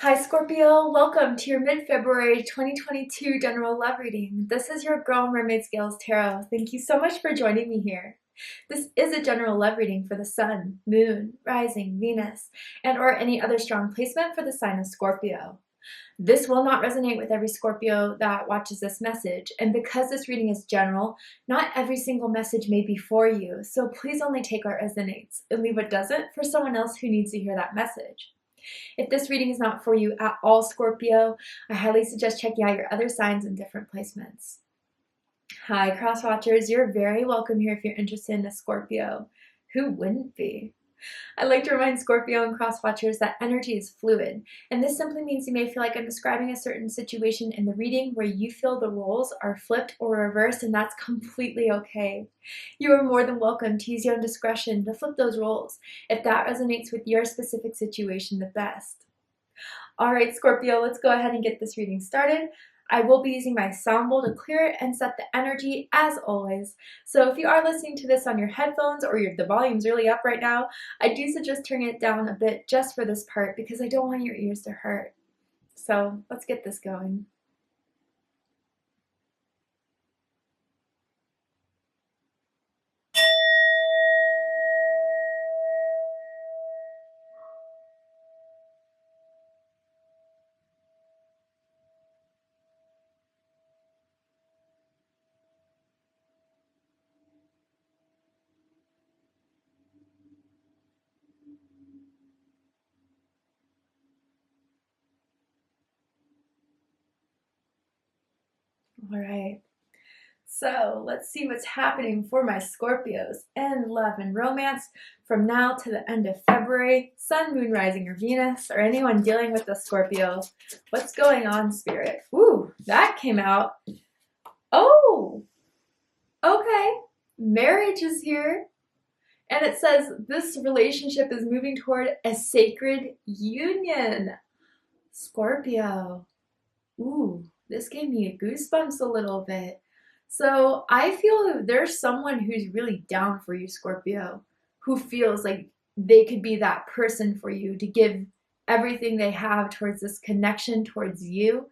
Hi Scorpio, welcome to your mid-February 2022 general love reading. This is your girl Mermaid Scales Tarot. Thank you so much for joining me here. This is a general love reading for the Sun, Moon, Rising, Venus, and or any other strong placement for the sign of Scorpio. This will not resonate with every Scorpio that watches this message, and because this reading is general, not every single message may be for you, so please only take what resonates and leave what doesn't for someone else who needs to hear that message. If this reading is not for you at all, Scorpio, I highly suggest checking out your other signs and different placements. Hi, cross watchers. You're very welcome here if you're interested in a Scorpio. Who wouldn't be? I like to remind Scorpio and cross watchers that energy is fluid, and this simply means you may feel like I'm describing a certain situation in the reading where you feel the roles are flipped or reversed, and that's completely okay. You are more than welcome to use your own discretion to flip those roles if that resonates with your specific situation the best. All right, Scorpio, let's go ahead and get this reading started. I will be using my sound bowl to clear it and set the energy as always. So if you are listening to this on your headphones or the volume's really up right now, I do suggest turning it down a bit just for this part because I don't want your ears to hurt. So let's get this going. All right. So let's see what's happening for my Scorpios in love and romance from now to the end of February. Sun, Moon, Rising, or Venus, or anyone dealing with a Scorpio. What's going on, Spirit? Ooh, that came out. Oh, okay. Marriage is here. And it says this relationship is moving toward a sacred union. Scorpio. Ooh, this gave me goosebumps a little bit. So I feel there's someone who's really down for you, Scorpio, who feels like they could be that person for you to give everything they have towards this connection towards you.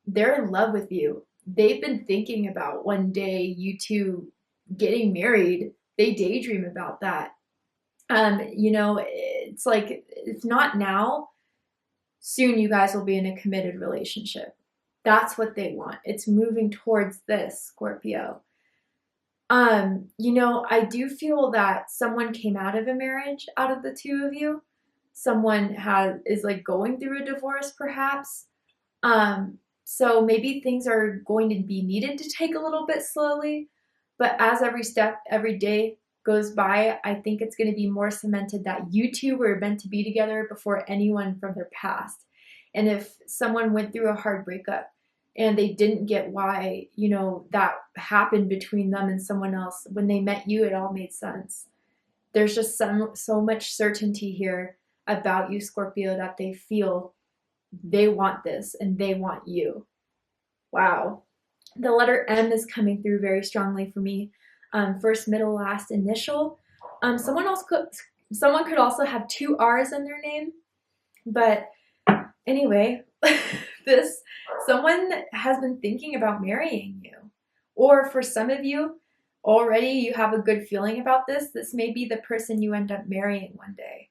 They're in love with you. They've been thinking about one day you two getting married. They daydream about that. It's like, if not now, soon you guys will be in a committed relationship. That's what they want. It's moving towards this, Scorpio. I do feel that someone came out of a marriage out of the two of you. Someone is like going through a divorce, perhaps. So maybe things are going to be needed to take a little bit slowly. But as every day goes by, I think it's going to be more cemented that you two were meant to be together before anyone from their past. And if someone went through a hard breakup and they didn't get why, that happened between them and someone else, when they met you, it all made sense. There's just so much certainty here about you, Scorpio, that they feel they want this and they want you. Wow. The letter M is coming through very strongly for me. First, middle, last, initial. Someone could also have two R's in their name, but anyway, someone has been thinking about marrying you, or for some of you, already you have a good feeling about this. This may be the person you end up marrying one day,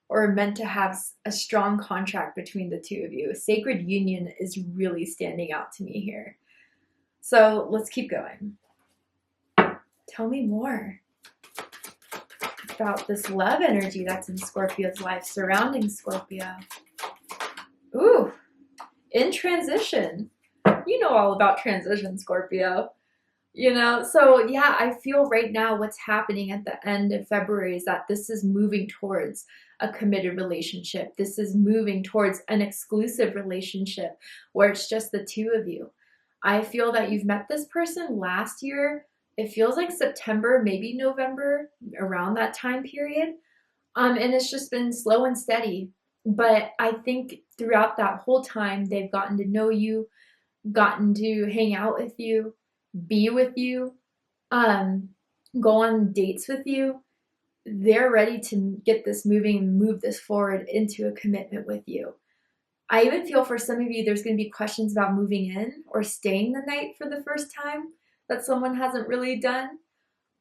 or meant to have a strong contract between the two of you. A sacred union is really standing out to me here. So let's keep going. Tell me more about this love energy that's in Scorpio's life, surrounding Scorpio. Ooh, in transition. You know all about transition, Scorpio. So yeah, I feel right now what's happening at the end of February is that this is moving towards a committed relationship. This is moving towards an exclusive relationship where it's just the two of you. I feel that you've met this person last year. It feels like September, maybe November, around that time period. And it's just been slow and steady. But I think throughout that whole time, they've gotten to know you, gotten to hang out with you, be with you, go on dates with you. They're ready to get this moving and move this forward into a commitment with you. I even feel for some of you, there's going to be questions about moving in or staying the night for the first time that someone hasn't really done.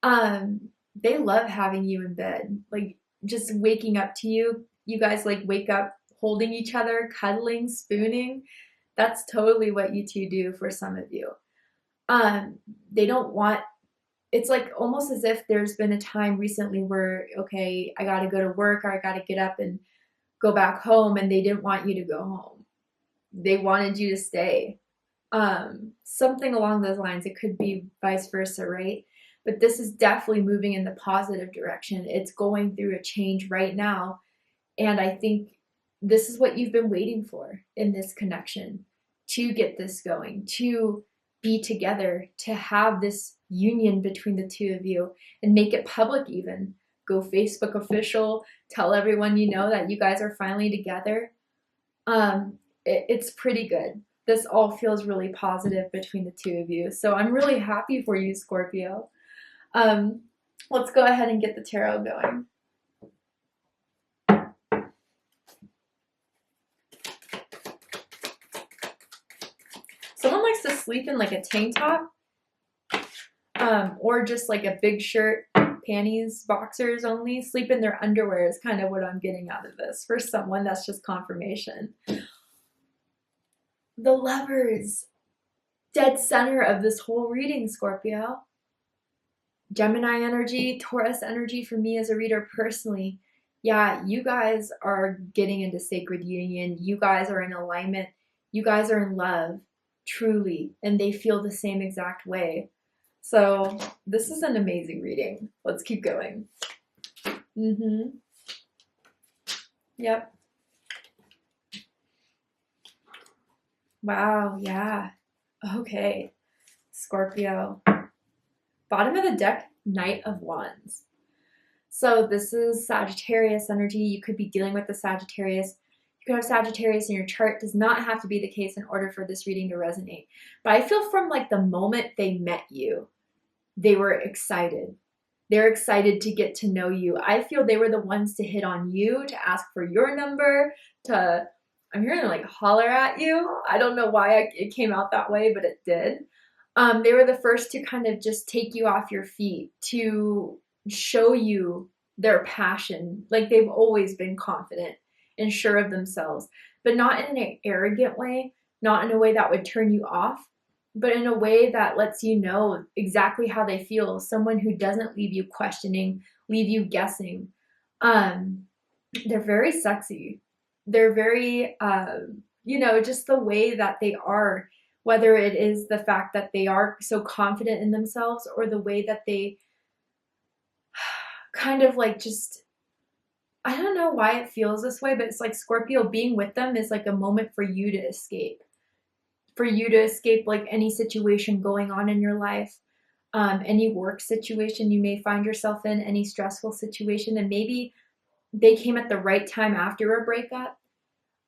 They love having you in bed, like just waking up to you. You guys like wake up holding each other, cuddling, spooning. That's totally what you two do for some of you. Um, they don't want, it's like almost as if there's been a time recently where, okay, I got to go to work or I got to get up and go back home, and they didn't want you to go home. They wanted you to stay. Something along those lines. It could be vice versa, right? But this is definitely moving in the positive direction. It's going through a change right now. And I think this is what you've been waiting for in this connection, to get this going, to be together, to have this union between the two of you and make it public even. Go Facebook official, tell everyone you know that you guys are finally together. It's pretty good. This all feels really positive between the two of you. So I'm really happy for you, Scorpio. Let's go ahead and get the tarot going. Someone likes to sleep in like a tank top, or just like a big shirt, panties, boxers only. Sleep in their underwear is kind of what I'm getting out of this. For someone, that's just confirmation. The Lovers, dead center of this whole reading, Scorpio. Gemini energy, Taurus energy for me as a reader personally. Yeah, you guys are getting into sacred union. You guys are in alignment. You guys are in love, truly, and they feel the same exact way. So this is an amazing reading. Let's keep going. Yep. Wow, yeah. Okay. Scorpio. Bottom of the deck, Knight of Wands. So this is Sagittarius energy. You could be dealing with the Sagittarius. You could have Sagittarius in your chart. Does not have to be the case in order for this reading to resonate. But I feel from like the moment they met you, they were excited. They're excited to get to know you. I feel they were the ones to hit on you, to ask for your number, to, I'm hearing them like holler at you. I don't know why it came out that way, but it did. They were the first to kind of just take you off your feet, to show you their passion. Like they've always been confident and sure of themselves, but not in an arrogant way, not in a way that would turn you off, but in a way that lets you know exactly how they feel. Someone who doesn't leave you questioning, leave you guessing. They're very sexy. They're very, just the way that they are, whether it is the fact that they are so confident in themselves or the way that they kind of like just, I don't know why it feels this way, but it's like Scorpio, being with them is like a moment for you to escape. For you to escape like any situation going on in your life, any work situation you may find yourself in, any stressful situation. And maybe they came at the right time after a breakup,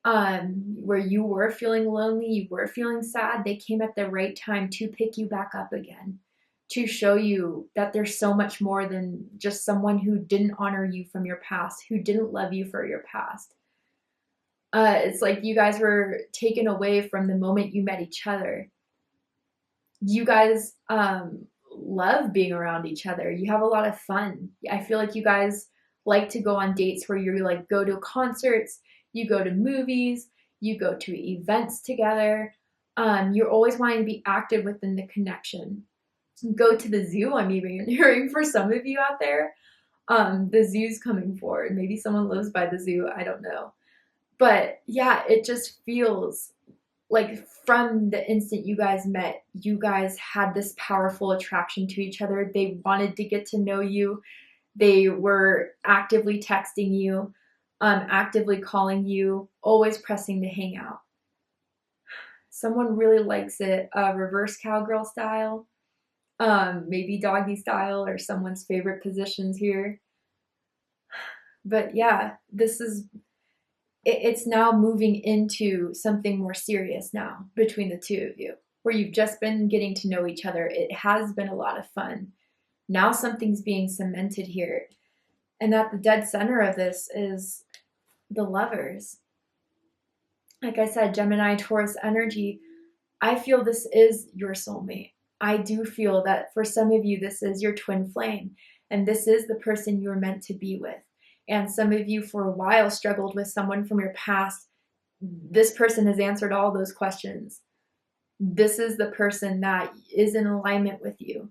where you were feeling lonely, you were feeling sad. They came at the right time to pick you back up again, to show you that there's so much more than just someone who didn't honor you from your past, who didn't love you for your past. It's like you guys were taken away from the moment you met each other. You guys love being around each other. You have a lot of fun. I feel like you guys like to go on dates where you like go to concerts, you go to movies, you go to events together. You're always wanting to be active within the connection. Go to the zoo, I'm even hearing for some of you out there. The zoo's coming forward. Maybe someone lives by the zoo, I don't know. But yeah, it just feels like from the instant you guys met, you guys had this powerful attraction to each other. They wanted to get to know you. They were actively texting you, actively calling you, always pressing to hang out. Someone really likes it reverse cowgirl style, maybe doggy style, or someone's favorite positions here. But yeah, it's now moving into something more serious now between the two of you, where you've just been getting to know each other. It has been a lot of fun. Now something's being cemented here. And at the dead center of this is the Lovers. Like I said, Gemini, Taurus energy, I feel this is your soulmate. I do feel that for some of you, this is your twin flame, and this is the person you're meant to be with. And some of you, for a while, struggled with someone from your past. This person has answered all those questions. This is the person that is in alignment with you.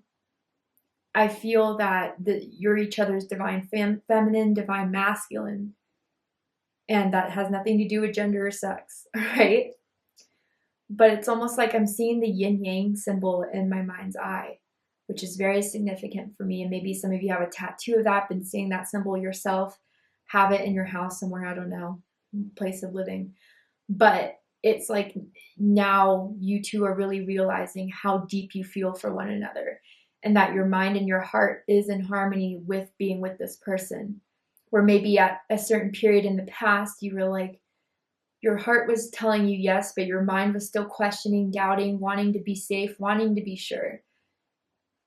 I feel that you're each other's divine feminine, divine masculine, and that has nothing to do with gender or sex, right? But it's almost like I'm seeing the yin yang symbol in my mind's eye, which is very significant for me. And maybe some of you have a tattoo of that, been seeing that symbol yourself, have it in your house somewhere, I don't know, place of living. But it's like now you two are really realizing how deep you feel for one another, and that your mind and your heart is in harmony with being with this person. Where maybe at a certain period in the past, you were like, your heart was telling you yes, but your mind was still questioning, doubting, wanting to be safe, wanting to be sure.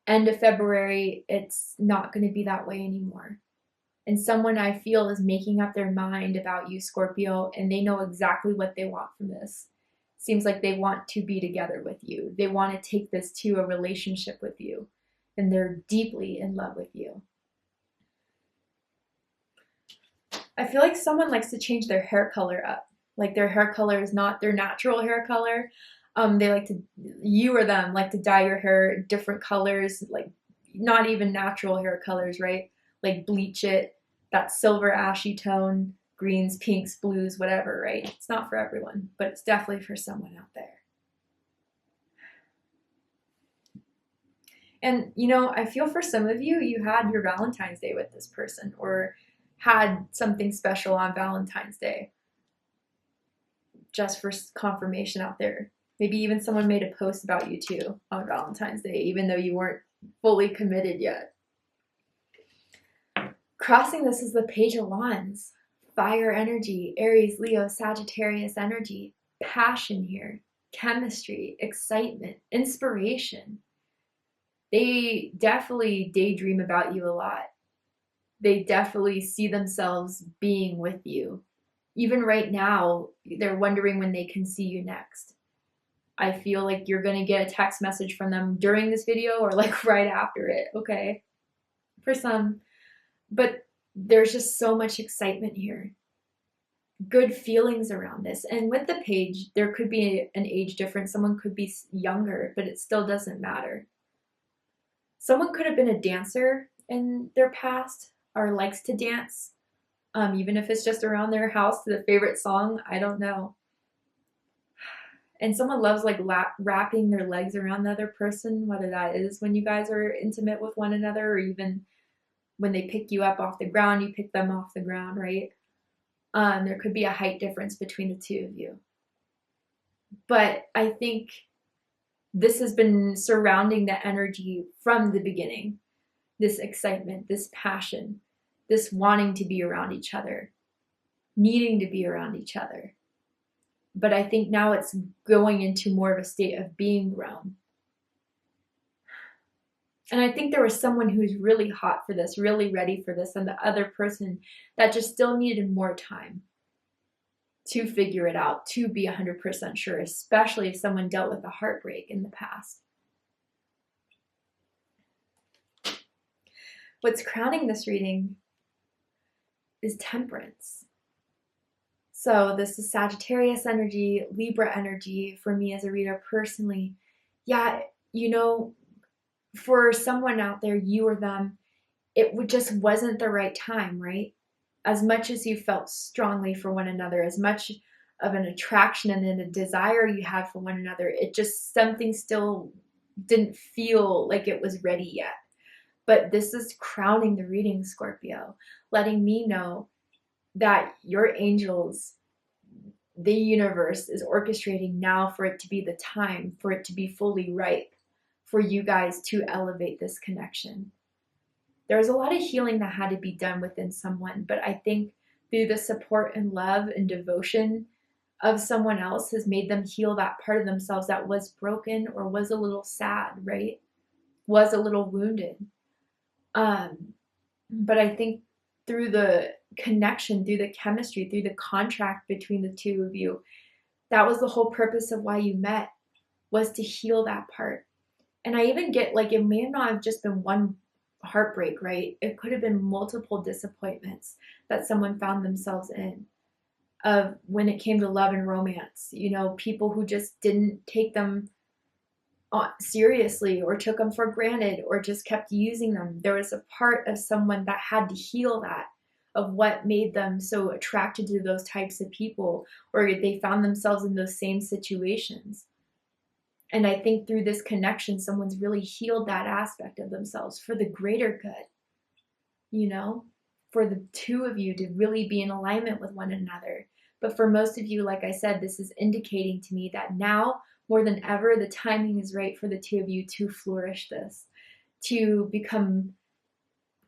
End of February, it's not going to be that way anymore. And someone I feel is making up their mind about you, Scorpio, and they know exactly what they want from this. Seems like they want to be together with you. They want to take this to a relationship with you, and they're deeply in love with you. I feel like someone likes to change their hair color up. Like their hair color is not their natural hair color. They like to, you or them, like to dye your hair different colors, like not even natural hair colors, right? Like bleach it, that silver ashy tone, greens, pinks, blues, whatever, right? It's not for everyone, but it's definitely for someone out there. And, you know, I feel for some of you, you had your Valentine's Day with this person or had something special on Valentine's Day. Just for confirmation out there. Maybe even someone made a post about you too on Valentine's Day, even though you weren't fully committed yet. Crossing this is the Page of Wands. Fire energy, Aries, Leo, Sagittarius energy, passion here, chemistry, excitement, inspiration. They definitely daydream about you a lot. They definitely see themselves being with you. Even right now, they're wondering when they can see you next. I feel like you're going to get a text message from them during this video or like right after it, okay? For some. But there's just so much excitement here. Good feelings around this. And with the page, there could be an age difference. Someone could be younger, but it still doesn't matter. Someone could have been a dancer in their past or likes to dance. Even if it's just around their house to the favorite song, I don't know. And someone loves like wrapping their legs around the other person, whether that is when you guys are intimate with one another or even when they pick you up off the ground, you pick them off the ground, right? There could be a height difference between the two of you. But I think this has been surrounding the energy from the beginning. This excitement, this passion, this wanting to be around each other, needing to be around each other. But I think now it's going into more of a state of being realm. And I think there was someone who's really hot for this, really ready for this, and the other person that just still needed more time to figure it out, to be 100% sure, especially if someone dealt with a heartbreak in the past. What's crowning this reading is Temperance. So this is Sagittarius energy, Libra energy for me as a reader personally. Yeah, you know, for someone out there, you or them, it just wasn't the right time, right? As much as you felt strongly for one another, as much of an attraction and a desire you had for one another, it just, something still didn't feel like it was ready yet. But this is crowning the reading, Scorpio, letting me know that your angels, the universe is orchestrating now for it to be the time, for it to be fully ripe, for you guys to elevate this connection. There's a lot of healing that had to be done within someone, but I think through the support and love and devotion of someone else has made them heal that part of themselves that was broken or was a little sad, right? Was a little wounded. But I think through the connection, through the chemistry, through the contract between the two of you, That was the whole purpose of why you met, was to heal that part. And I even get, like, it may not have just been one heartbreak, right? It could have been multiple disappointments that someone found themselves in, of when it came to love and romance. You know, people who just didn't take them seriously, or took them for granted, or just kept using them. There was a part of someone that had to heal that, of what made them so attracted to those types of people, or they found themselves in those same situations. And I think through this connection, someone's really healed that aspect of themselves for the greater good, you know, for the two of you to really be in alignment with one another. But for most of you, like I said, this is indicating to me that now more than ever, the timing is right for the two of you to flourish this, to become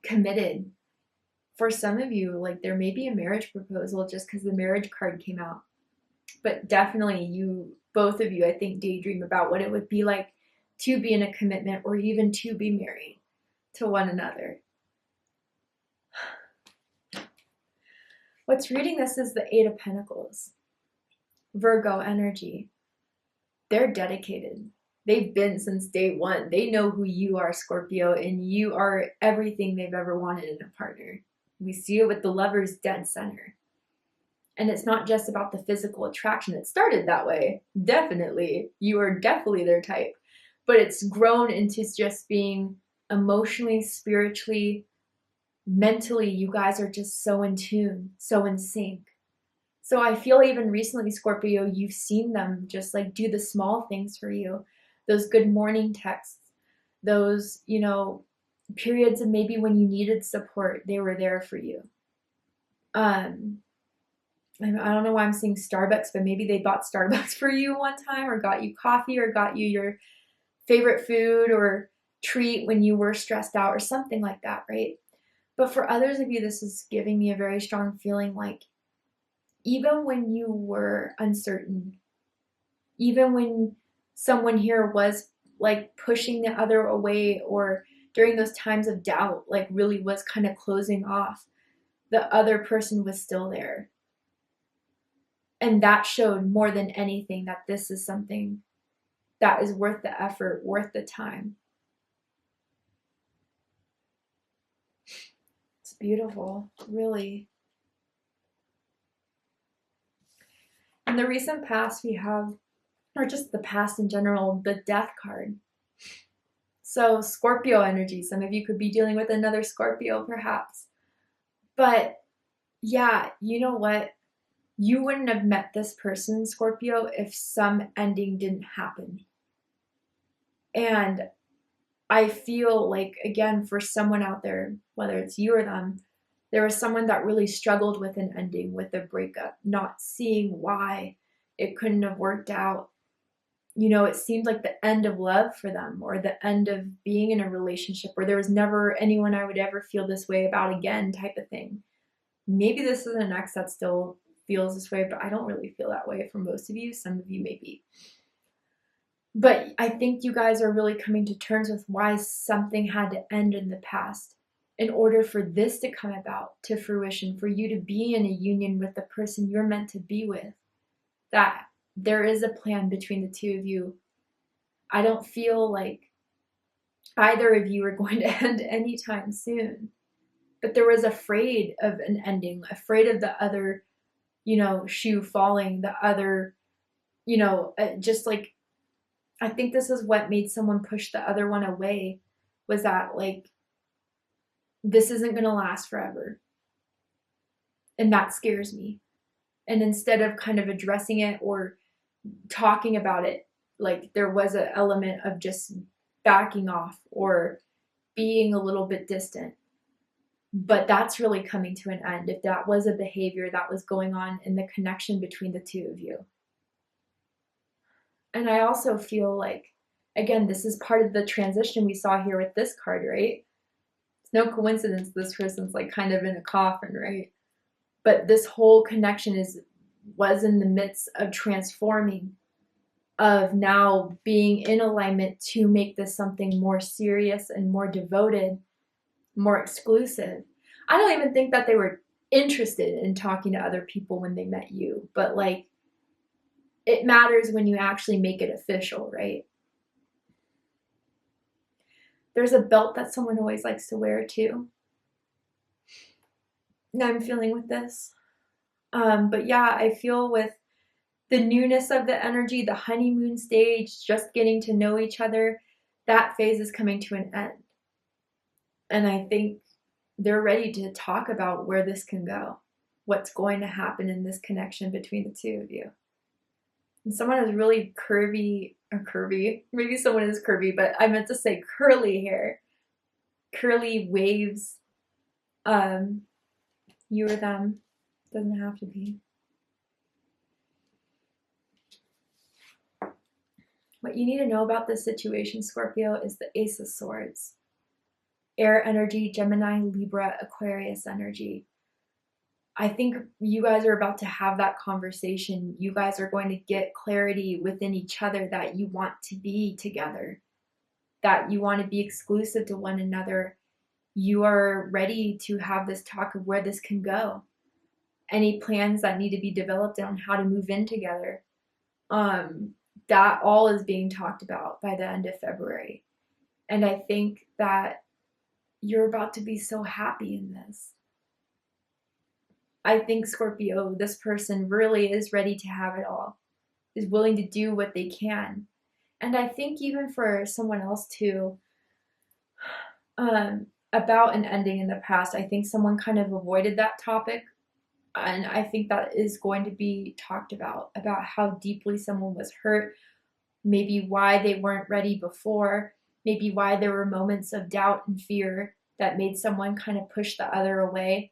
committed. For some of you, like, there may be a marriage proposal just because the marriage card came out. But definitely you, both of you, I think, daydream about what it would be like to be in a commitment, or even to be married to one another. What's reading this is the Eight of Pentacles. Virgo energy. They're dedicated. They've been since day one. They know who you are, Scorpio, and you are everything they've ever wanted in a partner. We see it with the Lovers dead center. And it's not just about the physical attraction. It started that way, definitely. You are definitely their type. But it's grown into just being emotionally, spiritually, mentally, you guys are just so in tune, so in sync. So I feel even recently, Scorpio, you've seen them just like do the small things for you. Those good morning texts, those, you know, periods of maybe when you needed support, they were there for you. I don't know why I'm saying Starbucks, but maybe they bought Starbucks for you one time, or got you coffee, or got you your favorite food or treat when you were stressed out, or something like that, right? But for others of you, this is giving me a very strong feeling like, even when you were uncertain, even when someone here was like pushing the other away, or during those times of doubt, like really was kind of closing off, the other person was still there. And that showed more than anything that this is something that is worth the effort, worth the time. It's beautiful, really. In the recent past, we have, or just the past in general, the Death card. So Scorpio energy, some of you could be dealing with another Scorpio perhaps. But yeah, you know what? You wouldn't have met this person, Scorpio, if some ending didn't happen. And I feel like, again, for someone out there, whether it's you or them, there was someone that really struggled with an ending, with a breakup, not seeing why it couldn't have worked out. You know, it seemed like the end of love for them, or the end of being in a relationship where there was never anyone I would ever feel this way about again, type of thing. Maybe this is an ex that still feels this way, but I don't really feel that way for most of you. Some of you maybe. But I think you guys are really coming to terms with why something had to end in the past in order for this to come about to fruition, for you to be in a union with the person you're meant to be with. That there is a plan between the two of you. I don't feel like either of you are going to end anytime soon. But there was afraid of an ending, afraid of the other, you know, shoe falling, the other, you know, just like, I think this is what made someone push the other one away, was that like, this isn't going to last forever. And that scares me. And instead of kind of addressing it or talking about it, like there was an element of just backing off or being a little bit distant. But that's really coming to an end if that was a behavior that was going on in the connection between the two of you. And I also feel like, again, this is part of the transition we saw here with this card, right? It's no coincidence this person's like kind of in a coffin, right? But this whole connection was in the midst of transforming, of now being in alignment to make this something more serious and more devoted, more exclusive. I don't even think that they were interested in talking to other people when they met you, but like it matters when you actually make it official, right? There's a belt that someone always likes to wear too. Now I'm feeling with this. But yeah, I feel with the newness of the energy, the honeymoon stage, just getting to know each other, that phase is coming to an end. And I think they're ready to talk about where this can go, what's going to happen in this connection between the two of you. And someone has really curvy, maybe someone is curvy, but I meant to say curly hair, curly waves. You or them, doesn't have to be. What you need to know about this situation, Scorpio, is the Ace of Swords. Air energy, Gemini, Libra, Aquarius energy. I think you guys are about to have that conversation. You guys are going to get clarity within each other that you want to be together, that you want to be exclusive to one another. You are ready to have this talk of where this can go. Any plans that need to be developed on how to move in together. That all is being talked about by the end of February. And I think that you're about to be so happy in this. I think, Scorpio, this person really is ready to have it all, is willing to do what they can. And I think even for someone else too, about an ending in the past, I think someone kind of avoided that topic. And I think that is going to be talked about how deeply someone was hurt, maybe why they weren't ready before, maybe why there were moments of doubt and fear that made someone kind of push the other away.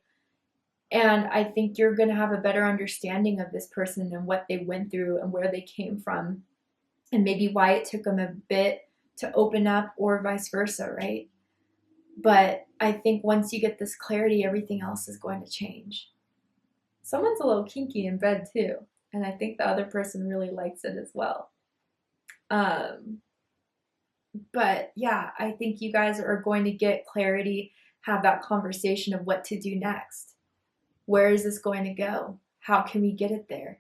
And I think you're going to have a better understanding of this person and what they went through and where they came from, and maybe why it took them a bit to open up, or vice versa, right? But I think once you get this clarity, everything else is going to change. Someone's a little kinky in bed too, and I think the other person really likes it as well. But yeah, I think you guys are going to get clarity, have that conversation of what to do next. Where is this going to go? How can we get it there?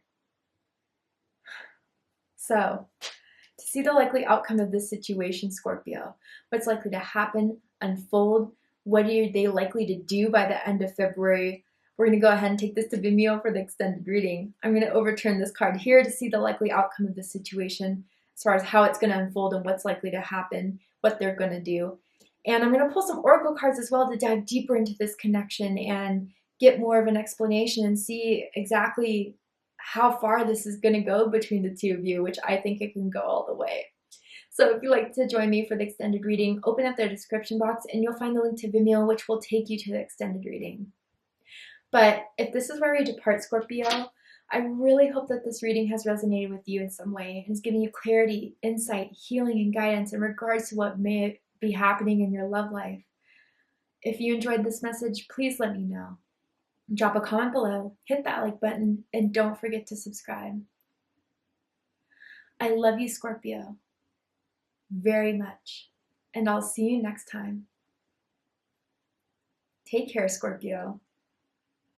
So, to see the likely outcome of this situation, Scorpio, what's likely to happen, unfold, what are they likely to do by the end of February? We're going to go ahead and take this to Vimeo for the extended reading. I'm going to overturn this card here to see the likely outcome of this situation, as far as how it's going to unfold and what's likely to happen, what they're going to do. And I'm going to pull some oracle cards as well to dive deeper into this connection and get more of an explanation and see exactly how far this is going to go between the two of you, which I think it can go all the way. So if you'd like to join me for the extended reading, open up the description box and you'll find the link to Vimeo, which will take you to the extended reading. But if this is where we depart, Scorpio, I really hope that this reading has resonated with you in some way and has given you clarity, insight, healing, and guidance in regards to what may be happening in your love life. If you enjoyed this message, please let me know. Drop a comment below, hit that like button, and don't forget to subscribe. I love you, Scorpio, very much, and I'll see you next time. Take care, Scorpio.